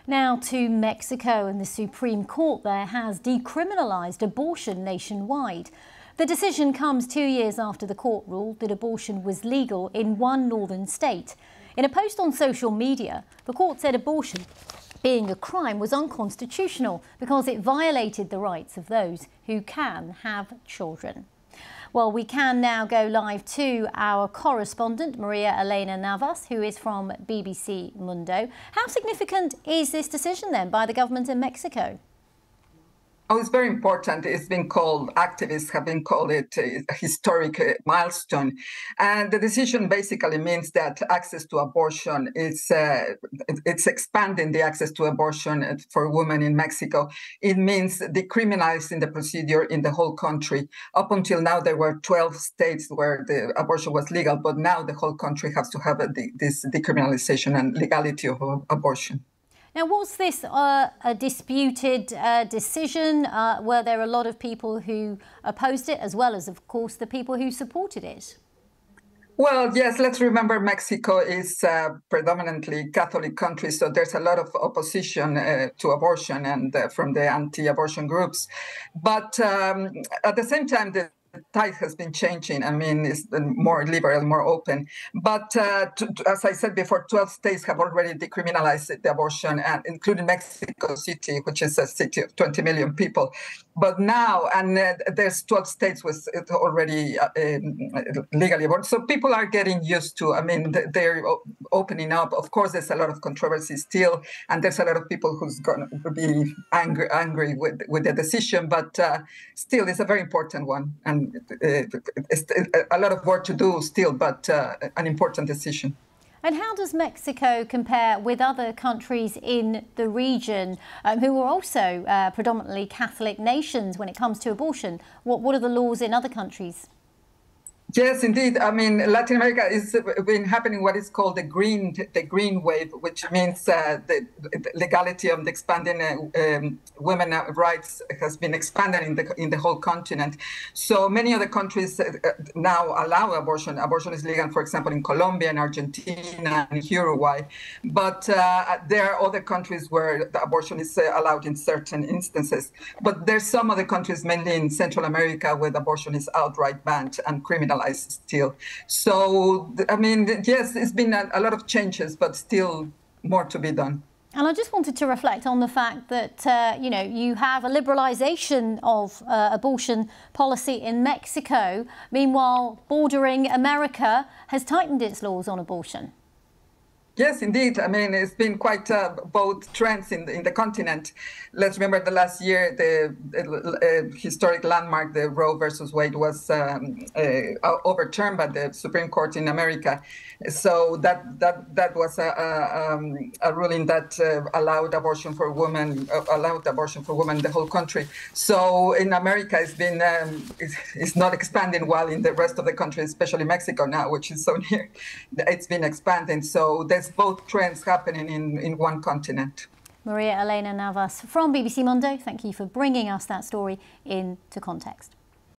Now to Mexico, and the Supreme Court there has decriminalised abortion nationwide. The decision comes 2 years after the court ruled that abortion was legal in one northern state. In a post on social media, the court said abortion, being a crime, was unconstitutional because it violated the rights of those who can have children. Well, we can now go live to our correspondent, Maria Elena Navas, who is from BBC Mundo. How significant is this decision then by the government in Mexico? Oh, it's very important. It's been called, activists have been called it a historic milestone. And the decision basically means that access to abortion is it's expanding the access to abortion for women in Mexico. It means decriminalizing the procedure in the whole country. Up until now, there were 12 states where the abortion was legal, but now the whole country has to have this decriminalization and legality of abortion. Now, was this a disputed decision? Were there a lot of people who opposed it, as well as, of course, the people who supported it? Well, yes, let's remember Mexico is a predominantly Catholic country, so there's a lot of opposition to abortion and from the anti-abortion groups. But at the same time, the tide has been changing. I mean, it's more liberal, more open. But as I said before, 12 states have already decriminalized the abortion, and including Mexico City, which is a city of 20 million people. But now, and there's 12 states with it already legally aborted. So people are getting used to, I mean, they're opening up. Of course, there's a lot of controversy still, and there's a lot of people who's going to be angry with the decision. But still, it's a very important one. And it's a lot of work to do still, but an important decision. And how does Mexico compare with other countries in the region who are also predominantly Catholic nations when it comes to abortion? What are the laws in other countries? Yes, indeed. I mean, Latin America has been happening what is called the green wave, which means the legality of the expanding women's rights has been expanded in the whole continent. So many other countries now allow abortion. Abortion is legal, for example, in Colombia, in Argentina, and Uruguay. But there are other countries where the abortion is allowed in certain instances. But there's some other countries, mainly in Central America, where the abortion is outright banned and criminalized still. So, I mean, yes, it's been a lot of changes, but still more to be done. And I just wanted to reflect on the fact that, you know, you have a liberalisation of abortion policy in Mexico. Meanwhile, bordering America has tightened its laws on abortion. Yes, indeed. I mean, it's been quite both trends in the continent. Let's remember the last year, the historic landmark, the Roe versus Wade, was overturned by the Supreme Court in America. So that was a ruling that allowed abortion for women, in the whole country. So in America, it's been it's not expanding well in the rest of the country, especially Mexico now, which is so near. It's been expanding. So there's both trends happening in one continent. Maria Elena Navas from BBC Mundo, thank you for bringing us that story into context.